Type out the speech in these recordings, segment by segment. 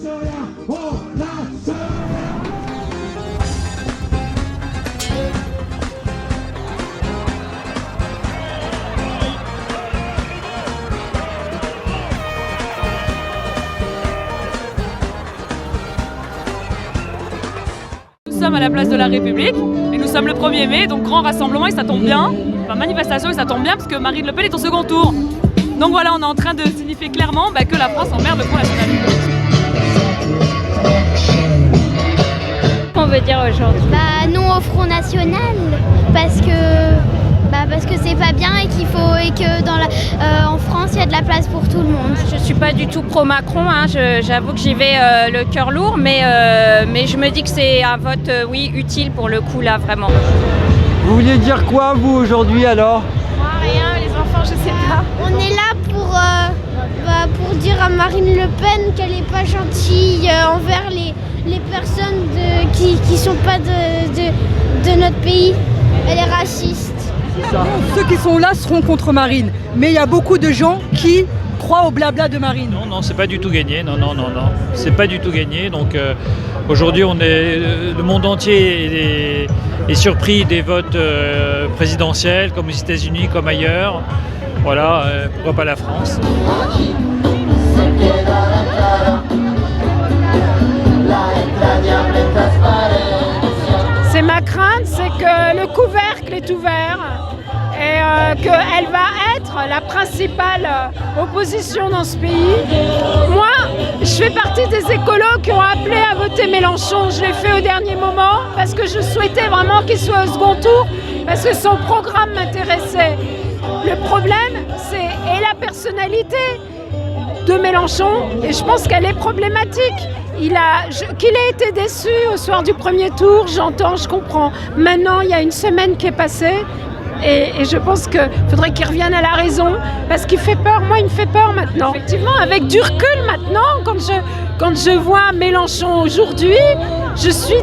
Nous sommes à la place de la République et nous sommes le 1er mai, donc grand rassemblement et ça tombe bien, enfin manifestation et ça tombe bien parce que Marine Le Pen est au second tour. Donc voilà, on est en train de signifier clairement que la France emmerde le Front National. Qu'on veut dire aujourd'hui? Non au Front National parce que c'est pas bien et que en France il y a de la place pour tout le monde. Je suis pas du tout pro-Macron, hein. J'avoue que j'y vais le cœur lourd, mais je me dis que c'est un vote oui utile pour le coup là vraiment. Vous vouliez dire quoi vous aujourd'hui alors? Moi rien, les enfants je sais pas. On est là pour dire à Marine Le Pen qu'elle est pas gentille envers les personnes qui sont pas de notre pays. Elle est raciste. Ceux qui sont là seront contre Marine, mais il y a beaucoup de gens qui croient au blabla de Marine. Non, c'est pas du tout gagné, non, c'est pas du tout gagné. Donc aujourd'hui, le monde entier est surpris des votes présidentiels, comme aux États-Unis, comme ailleurs. Voilà, pourquoi pas la France? C'est ma crainte, c'est que le couvercle est ouvert et qu'elle va être la principale opposition dans ce pays. Moi, je fais partie des écolos qui ont appelé à voter Mélenchon. Je l'ai fait au dernier moment parce que je souhaitais vraiment qu'il soit au second tour, parce que son programme m'intéressait. Le problème, c'est la personnalité de Mélenchon, et je pense qu'elle est problématique. Qu'il ait été déçu au soir du premier tour, j'entends, je comprends. Maintenant, il y a une semaine qui est passée, et je pense qu'il faudrait qu'il revienne à la raison, parce qu'il fait peur. Moi, il me fait peur maintenant. Effectivement, avec du recul maintenant, quand je vois Mélenchon aujourd'hui, je suis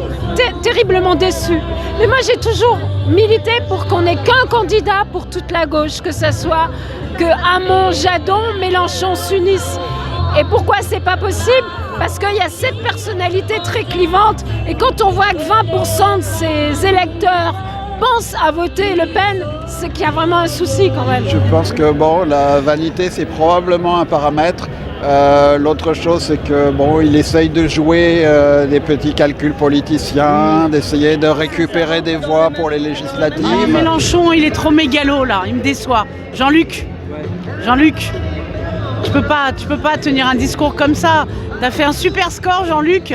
terriblement déçue. Mais moi, j'ai toujours milité pour qu'on n'ait qu'un candidat pour toute la gauche, que ça soit que Hamon, Jadon, Mélenchon s'unissent. Et pourquoi c'est pas possible? Parce qu'il y a cette personnalité très clivante, et quand on voit que 20% de ses électeurs pensent à voter Le Pen, c'est qu'il y a vraiment un souci quand même. Je pense que la vanité c'est probablement un paramètre. L'autre chose c'est que il essaye de jouer des petits calculs politiciens, d'essayer de récupérer des voix pour les législatives. Mélenchon, il est trop mégalo là, il me déçoit. Jean-Luc, tu peux pas tenir un discours comme ça. T'as fait un super score, Jean-Luc,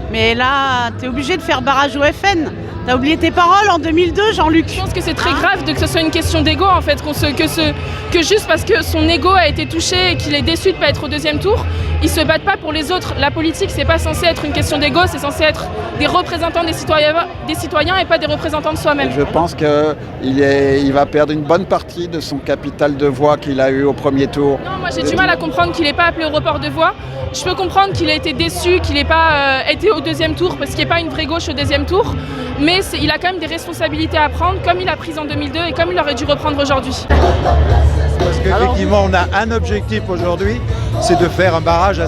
mais là, t'es obligé de faire barrage au FN. T'as oublié tes paroles en 2002, Jean-Luc. Je pense que c'est très grave que ce soit une question d'ego en fait, que juste parce que son ego a été touché et qu'il est déçu de ne pas être au deuxième tour, ils se battent pas pour les autres. La politique, c'est pas censé être une question d'ego, c'est censé être des représentants des citoyens et pas des représentants de soi-même. Je pense qu'il va perdre une bonne partie de son capital de voix qu'il a eu au premier tour. Non, moi j'ai du mal à comprendre qu'il n'ait pas appelé au report de voix. Je peux comprendre qu'il a été déçu, qu'il n'ait pas été au deuxième tour, parce qu'il n'y a pas une vraie gauche au deuxième tour. Mais il a quand même des responsabilités à prendre, comme il a pris en 2002 et comme il aurait dû reprendre aujourd'hui. Parce qu'effectivement, on a un objectif aujourd'hui, c'est de faire un barrage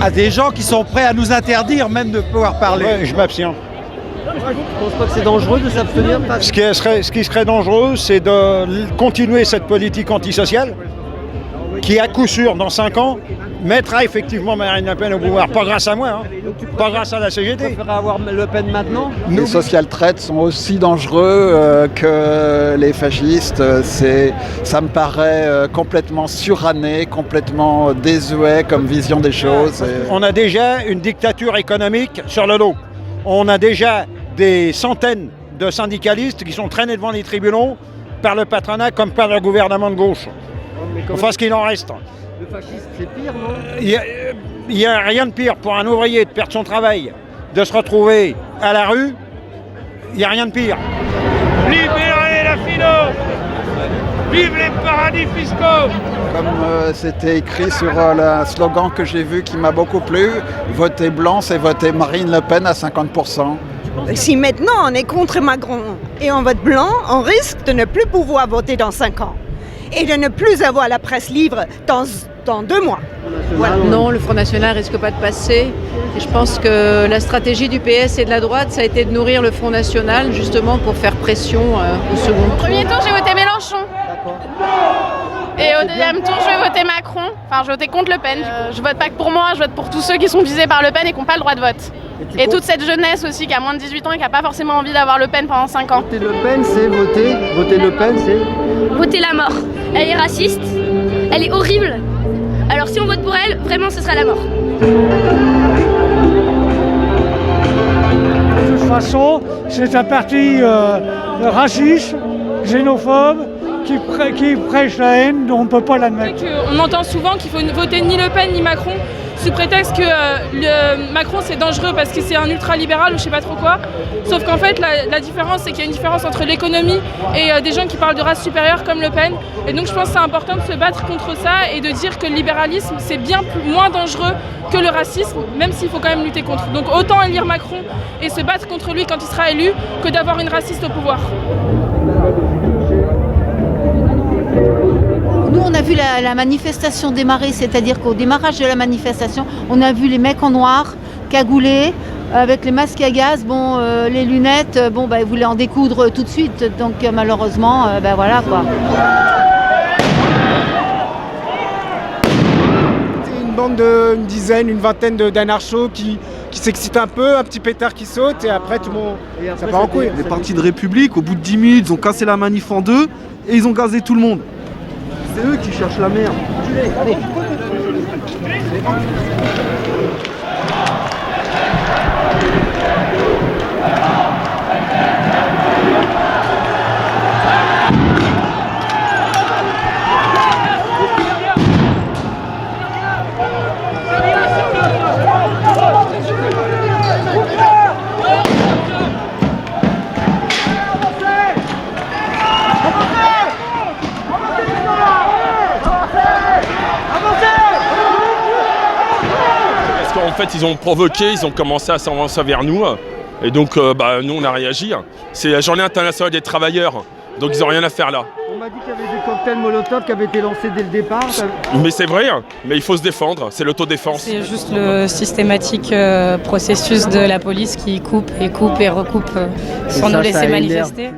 à des gens qui sont prêts à nous interdire même de pouvoir parler. Ouais, je m'abstiens. Je pense pas que c'est dangereux de s'abstenir. Ce qui serait dangereux, c'est de continuer cette politique antisociale qui, à coup sûr, dans 5 ans, mettra effectivement Marine Le Pen au pouvoir. Pas grâce à moi, pas grâce à la CGT. Tu préférerais avoir Le Pen maintenant? Les social traites sont aussi dangereux que les fascistes. Ça me paraît complètement suranné, complètement désuet comme vision des choses. On a déjà une dictature économique sur le dos. On a déjà des centaines de syndicalistes qui sont traînés devant les tribunaux par le patronat comme par le gouvernement de gauche. Enfin, ce qu'il en reste. Le fascisme, c'est pire, non? Il n'y a rien de pire pour un ouvrier de perdre son travail, de se retrouver à la rue. Il n'y a rien de pire. Libérez la finance! Vive les paradis fiscaux! Comme c'était écrit sur le slogan que j'ai vu qui m'a beaucoup plu, voter blanc, c'est voter Marine Le Pen à 50%. Si maintenant on est contre Macron et on vote blanc, on risque de ne plus pouvoir voter dans 5 ans. Et de ne plus avoir la presse libre dans dans 2 mois. Voilà. Non, le Front National risque pas de passer. Et je pense que la stratégie du PS et de la droite, ça a été de nourrir le Front National, justement pour faire pression au second tour. Au premier tour, j'ai voté Mélenchon. Et au deuxième tour, je vais voter Macron. Enfin, je vais voter contre Le Pen. Je vote pas que pour moi, je vote pour tous ceux qui sont visés par Le Pen et qui n'ont pas le droit de vote. Et toute cette jeunesse aussi qui a moins de 18 ans et qui n'a pas forcément envie d'avoir Le Pen pendant 5 ans. Voter Le Pen, c'est voter. Voter Le Pen, c'est... Voter la mort. Elle est raciste, elle est horrible. Alors si on vote pour elle, vraiment ce sera la mort. De toute façon, c'est un parti raciste, xénophobe, qui prêche la haine, donc on ne peut pas l'admettre. On entend souvent qu'il faut voter ni Le Pen ni Macron, sous prétexte que Macron c'est dangereux parce que c'est un ultra-libéral ou je sais pas trop quoi. Sauf qu'en fait la différence c'est qu'il y a une différence entre l'économie et des gens qui parlent de race supérieure comme Le Pen. Et donc je pense que c'est important de se battre contre ça et de dire que le libéralisme c'est bien moins dangereux que le racisme, même s'il faut quand même lutter contre. Donc autant élire Macron et se battre contre lui quand il sera élu que d'avoir une raciste au pouvoir. Nous, on a vu la manifestation démarrer, c'est-à-dire qu'au démarrage de la manifestation, on a vu les mecs en noir, cagoulés, avec les masques à gaz, les lunettes, ils voulaient en découdre tout de suite, donc malheureusement, voilà quoi. C'est une bande une dizaine, une vingtaine d'anarchos qui s'excitent un peu, un petit pétard qui saute et après tout le monde, ça part en couille. Les partis de République, au bout de 10 minutes, ils ont cassé la manif en deux et ils ont gazé tout le monde. C'est eux qui cherchent la merde. Allez. En fait, ils ont provoqué, ils ont commencé à s'avancer vers nous. Et donc, nous, on a réagi. C'est la journée internationale des travailleurs. Donc, ils n'ont rien à faire là. On m'a dit qu'il y avait des cocktails Molotov qui avaient été lancés dès le départ. Mais c'est vrai, mais il faut se défendre. C'est l'autodéfense. C'est juste le systématique processus de la police qui coupe et recoupe sans nous laisser manifester.